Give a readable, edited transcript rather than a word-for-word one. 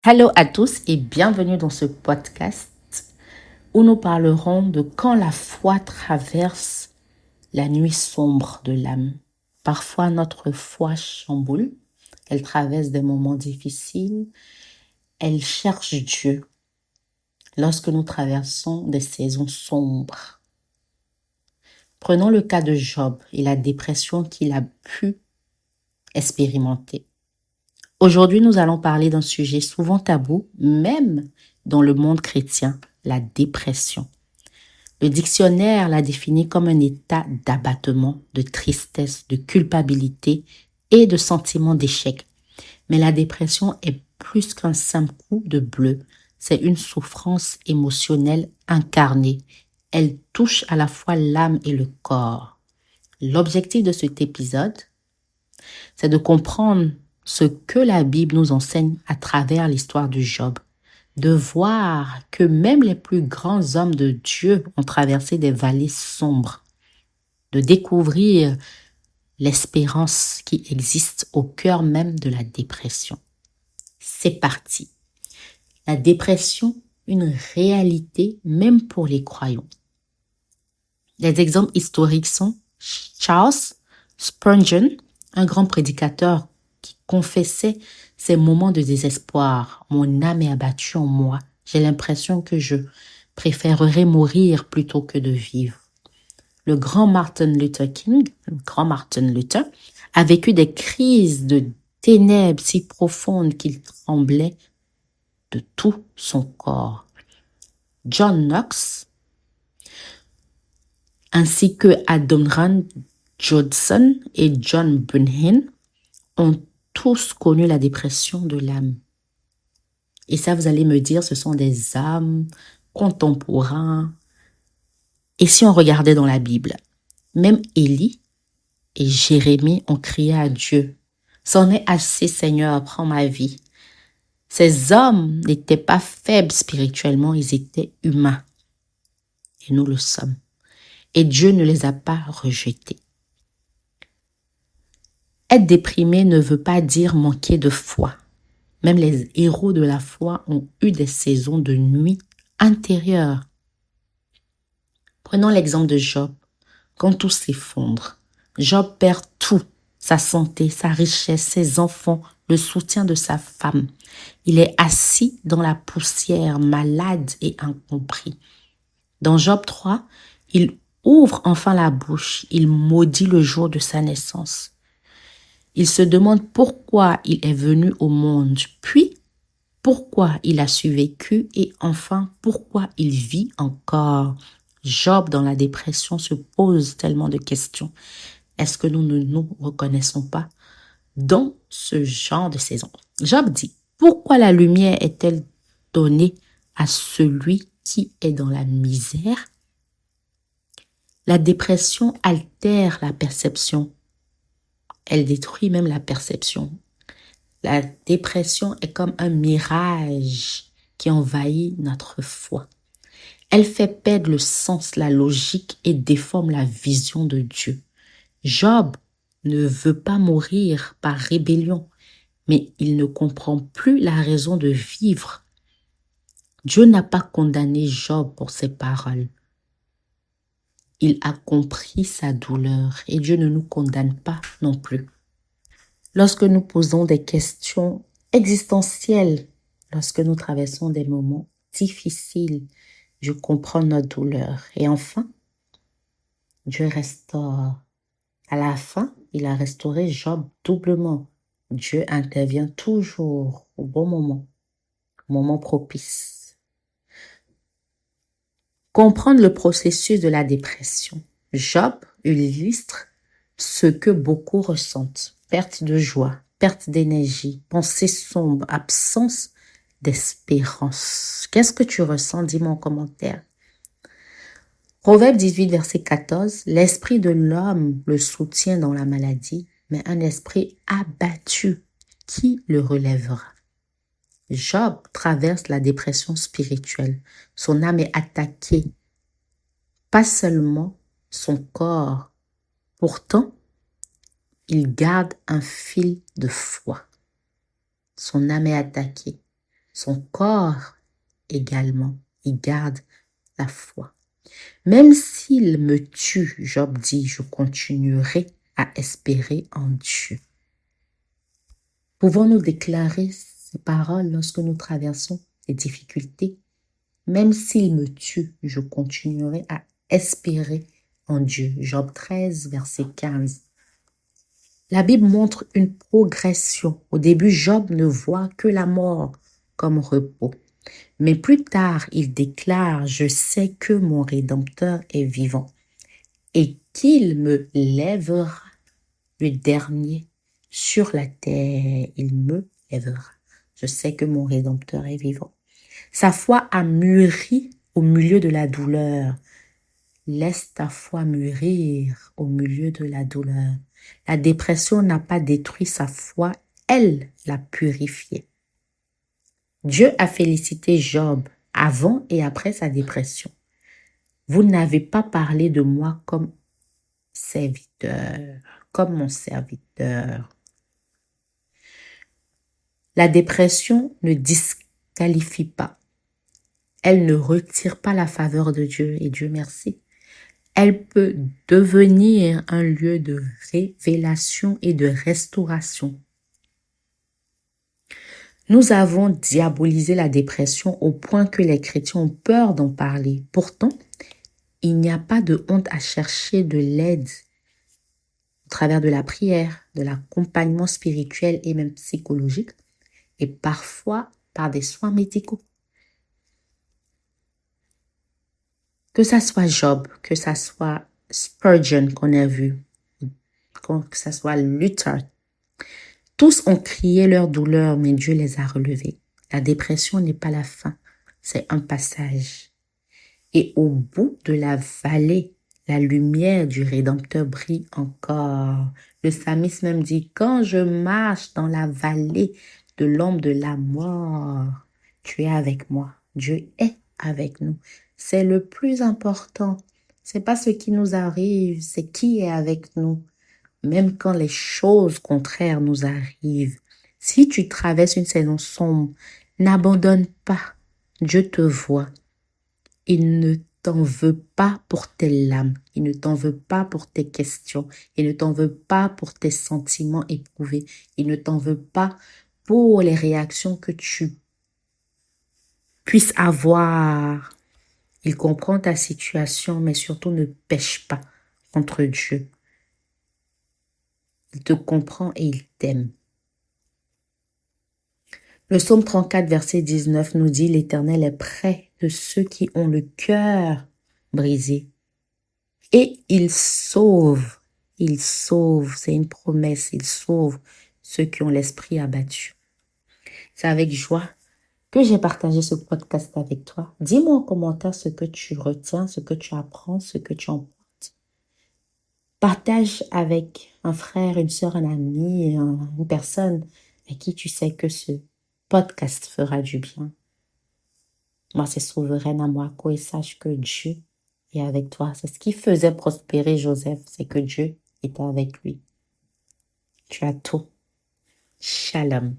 Hello à tous et bienvenue dans ce podcast où nous parlerons de quand la foi traverse la nuit sombre de l'âme. Parfois notre foi chamboule, elle traverse des moments difficiles, elle cherche Dieu lorsque nous traversons des saisons sombres. Prenons le cas de Job et la dépression qu'il a pu expérimenter. Aujourd'hui, nous allons parler d'un sujet souvent tabou, même dans le monde chrétien, la dépression. Le dictionnaire la définit comme un état d'abattement, de tristesse, de culpabilité et de sentiment d'échec. Mais la dépression est plus qu'un simple coup de bleu. C'est une souffrance émotionnelle incarnée. Elle touche à la fois l'âme et le corps. L'objectif de cet épisode, c'est de comprendre ce que la Bible nous enseigne à travers l'histoire de Job, de voir que même les plus grands hommes de Dieu ont traversé des vallées sombres, de découvrir l'espérance qui existe au cœur même de la dépression. C'est parti. La dépression, une réalité même pour les croyants. Les exemples historiques sont Charles Spurgeon, un grand prédicateur qui confessait ses moments de désespoir. Mon âme est abattue en moi. J'ai l'impression que je préférerais mourir plutôt que de vivre. Le grand Martin Luther King, a vécu des crises de ténèbres si profondes qu'il tremblait de tout son corps. John Knox, ainsi que Adoniram Judson et John Bunyan ont tous connu la dépression de l'âme. Et ça, vous allez me dire, ce sont des âmes contemporains. Et si on regardait dans la Bible, même Élie et Jérémie ont crié à Dieu. C'en est assez, Seigneur, prends ma vie. Ces hommes n'étaient pas faibles spirituellement, ils étaient humains. Et nous le sommes. Et Dieu ne les a pas rejetés. Être déprimé ne veut pas dire manquer de foi. Même les héros de la foi ont eu des saisons de nuit intérieure. Prenons l'exemple de Job. Quand tout s'effondre, Job perd tout, sa santé, sa richesse, ses enfants, le soutien de sa femme. Il est assis dans la poussière, malade et incompris. Dans Job 3, il ouvre enfin la bouche, il maudit le jour de sa naissance. Il se demande pourquoi il est venu au monde, puis pourquoi il a survécu et enfin pourquoi il vit encore. Job, dans la dépression, se pose tellement de questions. Est-ce que nous ne nous reconnaissons pas dans ce genre de saison? Job dit, pourquoi la lumière est-elle donnée à celui qui est dans la misère? La dépression altère la perception. Elle détruit même la perception. La dépression est comme un mirage qui envahit notre foi. Elle fait perdre le sens, la logique et déforme la vision de Dieu. Job ne veut pas mourir par rébellion, mais il ne comprend plus la raison de vivre. Dieu n'a pas condamné Job pour ses paroles. Il a compris sa douleur et Dieu ne nous condamne pas non plus. Lorsque nous posons des questions existentielles, lorsque nous traversons des moments difficiles, je comprends notre douleur. Et enfin, Dieu restaure. À la fin, il a restauré Job doublement. Dieu intervient toujours au bon moment propice. Comprendre le processus de la dépression. Job illustre ce que beaucoup ressentent. Perte de joie, perte d'énergie, pensée sombre, absence d'espérance. Qu'est-ce que tu ressens? Dis-moi en commentaire. Proverbe 18, verset 14. L'esprit de l'homme le soutient dans la maladie, mais un esprit abattu, qui le relèvera? Job traverse la dépression spirituelle. Son âme est attaquée, pas seulement son corps. Pourtant, il garde un fil de foi. Son âme est attaquée. son corps également. Il garde la foi. Même s'il me tue, Job dit, je continuerai à espérer en Dieu. Pouvons-nous déclarer ces paroles lorsque nous traversons des difficultés? Même s'il me tue, je continuerai à espérer en Dieu. Job 13, verset 15. La Bible montre une progression. Au début, Job ne voit que la mort comme repos. Mais plus tard, il déclare, je sais que mon Rédempteur est vivant et qu'il me lèvera le dernier sur la terre. Il me lèvera. Je sais que mon Rédempteur est vivant. Sa foi a mûri au milieu de la douleur. Laisse ta foi mûrir au milieu de la douleur. La dépression n'a pas détruit sa foi, elle l'a purifiée. Dieu a félicité Job avant et après sa dépression. Vous n'avez pas parlé de moi comme serviteur, comme mon serviteur. La dépression ne disqualifie pas. Elle ne retire pas la faveur de Dieu, et Dieu merci. Elle peut devenir un lieu de révélation et de restauration. Nous avons diabolisé la dépression au point que les chrétiens ont peur d'en parler. Pourtant, il n'y a pas de honte à chercher de l'aide au travers de la prière, de l'accompagnement spirituel et même psychologique, et parfois par des soins médicaux. Que ça soit Job, que ça soit Spurgeon qu'on a vu, que ça soit Luther, tous ont crié leur douleur, mais Dieu les a relevés. La dépression n'est pas la fin, c'est un passage. Et au bout de la vallée, la lumière du Rédempteur brille encore. Le psalmiste même dit, quand je marche dans la vallée de l'ombre de la mort, tu es avec moi. Dieu est avec nous. C'est le plus important. C'est pas ce qui nous arrive, c'est qui est avec nous. Même quand les choses contraires nous arrivent. Si tu traverses une saison sombre, n'abandonne pas. Dieu te voit. Il ne t'en veut pas pour tes larmes. Il ne t'en veut pas pour tes questions. Il ne t'en veut pas pour tes sentiments éprouvés. Il ne t'en veut pas pour les réactions que tu puisses avoir. Il comprend ta situation, mais surtout ne pêche pas contre Dieu. Il te comprend et il t'aime. Le psaume 34, verset 19 nous dit, l'Éternel est près de ceux qui ont le cœur brisé. Et il sauve, c'est une promesse, il sauve ceux qui ont l'esprit abattu. C'est avec joie que j'ai partagé ce podcast avec toi. Dis-moi en commentaire ce que tu retiens, ce que tu apprends, ce que tu emportes. Partage avec un frère, une soeur, un ami, une personne avec qui tu sais que ce podcast fera du bien. Moi, c'est Souveraine Amouako et sache que Dieu est avec toi. C'est ce qui faisait prospérer Joseph, c'est que Dieu était avec lui. Tu as tout. Shalom.